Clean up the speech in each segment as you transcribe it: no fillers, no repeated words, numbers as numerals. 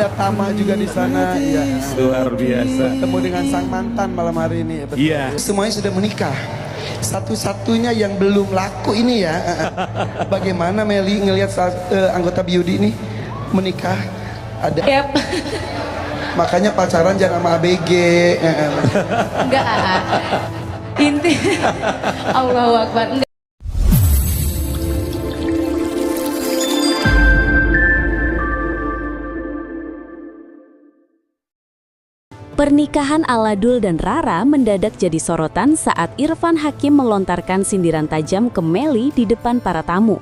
Ada Tama juga di sana. Iya. Luar biasa. Bertemu dengan sang mantan malam hari ini. Iya. Semuanya sudah menikah. Satu-satunya yang belum laku ini ya. Bagaimana Meli ngelihat anggota Beauty ini menikah? Ada. Yep. Makanya pacaran jangan sama ABG. Enggak. Inti. Allahu Akbar. Enggak. Pernikahan Aladul dan Rara mendadak jadi sorotan saat Irfan Hakim melontarkan sindiran tajam ke Meli di depan para tamu.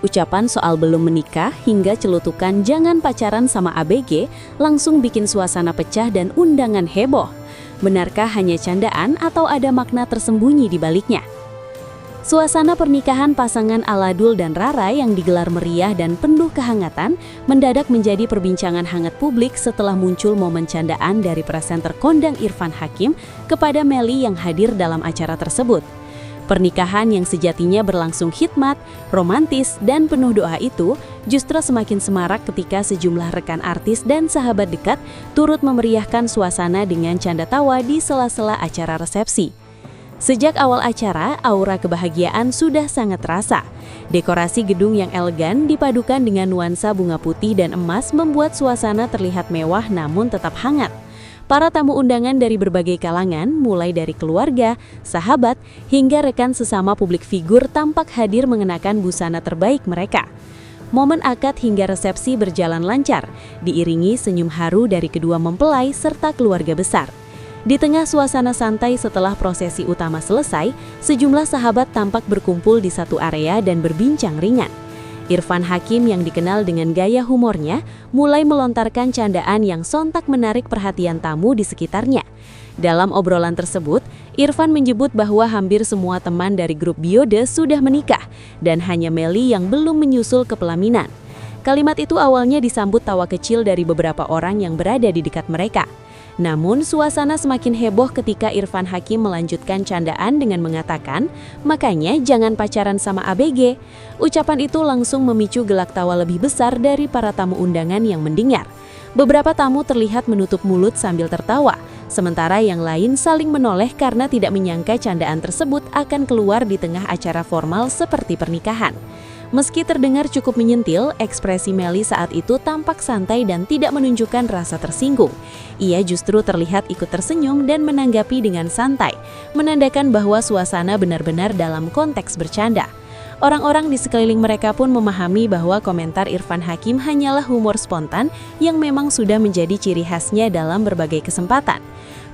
Ucapan soal belum menikah hingga celutukan jangan pacaran sama ABG langsung bikin suasana pecah dan undangan heboh. Benarkah hanya candaan atau ada makna tersembunyi di baliknya? Suasana pernikahan pasangan Aladul dan Rara yang digelar meriah dan penuh kehangatan mendadak menjadi perbincangan hangat publik setelah muncul momen candaan dari presenter kondang Irfan Hakim kepada Meli yang hadir dalam acara tersebut. Pernikahan yang sejatinya berlangsung khidmat, romantis, dan penuh doa itu justru semakin semarak ketika sejumlah rekan artis dan sahabat dekat turut memeriahkan suasana dengan canda tawa di sela-sela acara resepsi. Sejak awal acara, aura kebahagiaan sudah sangat terasa. Dekorasi gedung yang elegan dipadukan dengan nuansa bunga putih dan emas membuat suasana terlihat mewah namun tetap hangat. Para tamu undangan dari berbagai kalangan, mulai dari keluarga, sahabat, hingga rekan sesama publik figur tampak hadir mengenakan busana terbaik mereka. Momen akad hingga resepsi berjalan lancar, diiringi senyum haru dari kedua mempelai serta keluarga besar. Di tengah suasana santai setelah prosesi utama selesai, sejumlah sahabat tampak berkumpul di satu area dan berbincang ringan. Irfan Hakim yang dikenal dengan gaya humornya mulai melontarkan candaan yang sontak menarik perhatian tamu di sekitarnya. Dalam obrolan tersebut, Irfan menyebut bahwa hampir semua teman dari grup Biode sudah menikah dan hanya Meli yang belum menyusul ke pelaminan. Kalimat itu awalnya disambut tawa kecil dari beberapa orang yang berada di dekat mereka. Namun, suasana semakin heboh ketika Irfan Hakim melanjutkan candaan dengan mengatakan, makanya jangan pacaran sama ABG. Ucapan itu langsung memicu gelak tawa lebih besar dari para tamu undangan yang mendengar. Beberapa tamu terlihat menutup mulut sambil tertawa, sementara yang lain saling menoleh karena tidak menyangka candaan tersebut akan keluar di tengah acara formal seperti pernikahan. Meski terdengar cukup menyentil, ekspresi Meli saat itu tampak santai dan tidak menunjukkan rasa tersinggung. Ia justru terlihat ikut tersenyum dan menanggapi dengan santai, menandakan bahwa suasana benar-benar dalam konteks bercanda. Orang-orang di sekeliling mereka pun memahami bahwa komentar Irfan Hakim hanyalah humor spontan yang memang sudah menjadi ciri khasnya dalam berbagai kesempatan.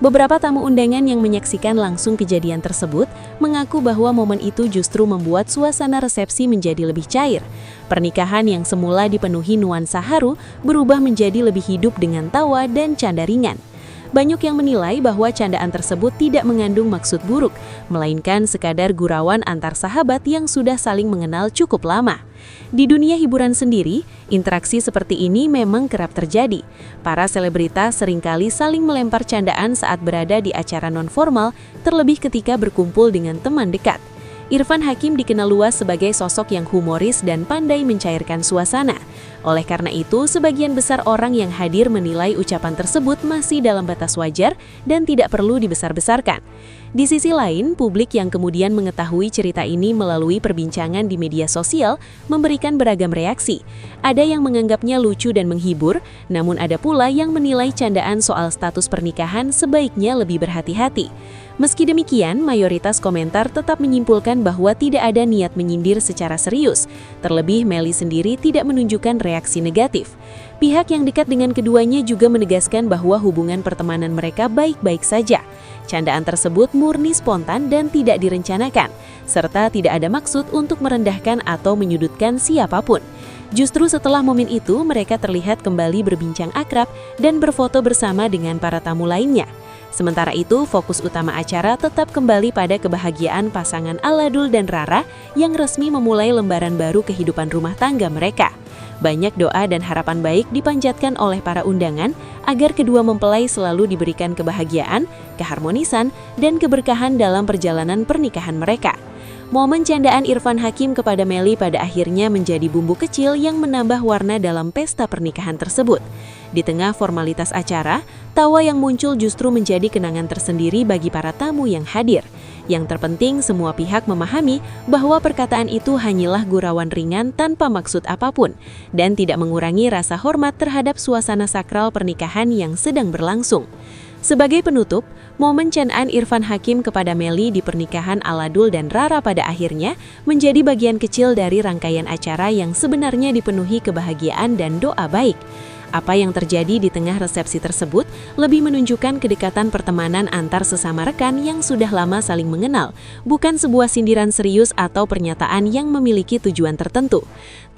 Beberapa tamu undangan yang menyaksikan langsung kejadian tersebut mengaku bahwa momen itu justru membuat suasana resepsi menjadi lebih cair. Pernikahan yang semula dipenuhi nuansa haru berubah menjadi lebih hidup dengan tawa dan canda ringan. Banyak yang menilai bahwa candaan tersebut tidak mengandung maksud buruk, melainkan sekadar gurauan antar sahabat yang sudah saling mengenal cukup lama. Di dunia hiburan sendiri, interaksi seperti ini memang kerap terjadi. Para selebritas seringkali saling melempar candaan saat berada di acara non-formal, terlebih ketika berkumpul dengan teman dekat. Irfan Hakim dikenal luas sebagai sosok yang humoris dan pandai mencairkan suasana. Oleh karena itu, sebagian besar orang yang hadir menilai ucapan tersebut masih dalam batas wajar dan tidak perlu dibesar-besarkan. Di sisi lain, publik yang kemudian mengetahui cerita ini melalui perbincangan di media sosial memberikan beragam reaksi. Ada yang menganggapnya lucu dan menghibur, namun ada pula yang menilai candaan soal status pernikahan sebaiknya lebih berhati-hati. Meski demikian, mayoritas komentar tetap menyimpulkan bahwa tidak ada niat menyindir secara serius. Terlebih, Meli sendiri tidak menunjukkan reaksi negatif. Pihak yang dekat dengan keduanya juga menegaskan bahwa hubungan pertemanan mereka baik-baik saja. Candaan tersebut murni spontan dan tidak direncanakan, serta tidak ada maksud untuk merendahkan atau menyudutkan siapapun. Justru setelah momen itu, mereka terlihat kembali berbincang akrab dan berfoto bersama dengan para tamu lainnya. Sementara itu, fokus utama acara tetap kembali pada kebahagiaan pasangan Aladul dan Rara yang resmi memulai lembaran baru kehidupan rumah tangga mereka. Banyak doa dan harapan baik dipanjatkan oleh para undangan agar kedua mempelai selalu diberikan kebahagiaan, keharmonisan, dan keberkahan dalam perjalanan pernikahan mereka. Momen candaan Irfan Hakim kepada Melly pada akhirnya menjadi bumbu kecil yang menambah warna dalam pesta pernikahan tersebut. Di tengah formalitas acara, tawa yang muncul justru menjadi kenangan tersendiri bagi para tamu yang hadir. Yang terpenting, semua pihak memahami bahwa perkataan itu hanyalah gurauan ringan tanpa maksud apapun dan tidak mengurangi rasa hormat terhadap suasana sakral pernikahan yang sedang berlangsung. Sebagai penutup, momen candaan Irfan Hakim kepada Melly di pernikahan Aladul dan Rara pada akhirnya menjadi bagian kecil dari rangkaian acara yang sebenarnya dipenuhi kebahagiaan dan doa baik. Apa yang terjadi di tengah resepsi tersebut lebih menunjukkan kedekatan pertemanan antar sesama rekan yang sudah lama saling mengenal, bukan sebuah sindiran serius atau pernyataan yang memiliki tujuan tertentu.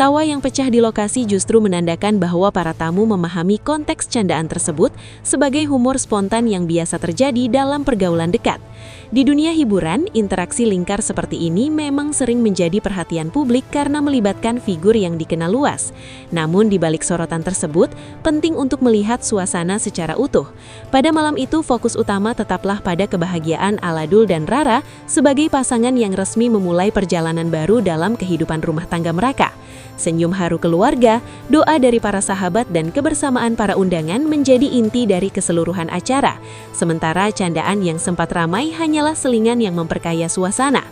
Tawa yang pecah di lokasi justru menandakan bahwa para tamu memahami konteks candaan tersebut sebagai humor spontan yang biasa terjadi dalam pergaulan dekat. Di dunia hiburan, interaksi lingkar seperti ini memang sering menjadi perhatian publik karena melibatkan figur yang dikenal luas. Namun di balik sorotan tersebut, penting untuk melihat suasana secara utuh. Pada malam itu, fokus utama tetaplah pada kebahagiaan Aladul dan Rara sebagai pasangan yang resmi memulai perjalanan baru dalam kehidupan rumah tangga mereka. Senyum haru keluarga, doa dari para sahabat dan kebersamaan para undangan menjadi inti dari keseluruhan acara. Sementara candaan yang sempat ramai hanyalah selingan yang memperkaya suasana.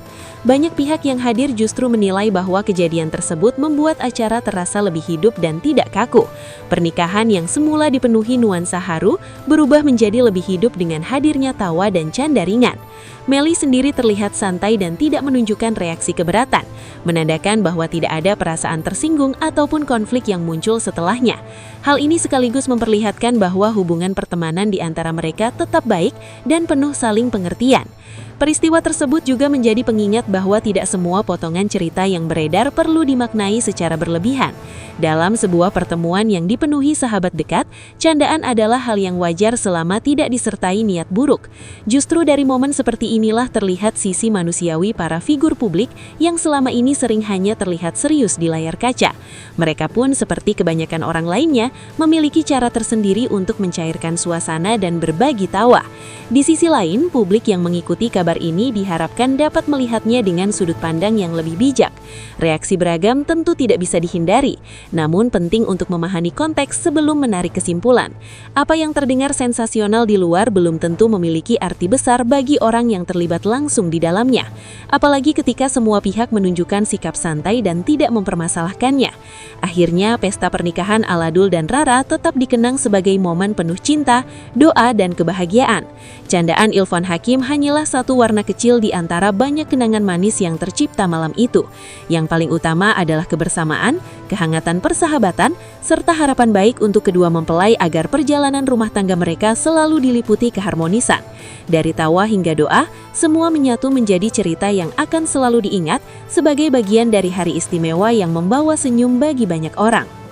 Banyak pihak yang hadir justru menilai bahwa kejadian tersebut membuat acara terasa lebih hidup dan tidak kaku. Pernikahan yang semula dipenuhi nuansa haru berubah menjadi lebih hidup dengan hadirnya tawa dan canda ringan. Melly sendiri terlihat santai dan tidak menunjukkan reaksi keberatan, menandakan bahwa tidak ada perasaan tersinggung ataupun konflik yang muncul setelahnya. Hal ini sekaligus memperlihatkan bahwa hubungan pertemanan di antara mereka tetap baik dan penuh saling pengertian. Peristiwa tersebut juga menjadi pengingat bahwa tidak semua potongan cerita yang beredar perlu dimaknai secara berlebihan. Dalam sebuah pertemuan yang dipenuhi sahabat dekat, candaan adalah hal yang wajar selama tidak disertai niat buruk. Justru dari momen seperti inilah terlihat sisi manusiawi para figur publik yang selama ini sering hanya terlihat serius di layar kaca. Mereka pun seperti kebanyakan orang lainnya memiliki cara tersendiri untuk mencairkan suasana dan berbagi tawa. Di sisi lain, publik yang mengikuti kabar ini diharapkan dapat melihatnya dengan sudut pandang yang lebih bijak. Reaksi beragam tentu tidak bisa dihindari, namun penting untuk memahami konteks sebelum menarik kesimpulan. Apa yang terdengar sensasional di luar belum tentu memiliki arti besar bagi orang yang terlibat langsung di dalamnya. Apalagi ketika semua pihak menunjukkan sikap santai dan tidak mempermasalahkannya. Akhirnya, pesta pernikahan Aladul dan Rara tetap dikenang sebagai momen penuh cinta, doa, dan kebahagiaan. Candaan Irfan Hakim hanyalah satu warna kecil di antara banyak kenangan manis yang tercipta malam itu. Yang paling utama adalah kebersamaan, kehangatan persahabatan, serta harapan baik untuk kedua mempelai agar perjalanan rumah tangga mereka selalu diliputi keharmonisan. Dari tawa hingga doa, semua menyatu menjadi cerita yang akan selalu diingat sebagai bagian dari hari istimewa yang membawa senyum bagi banyak orang.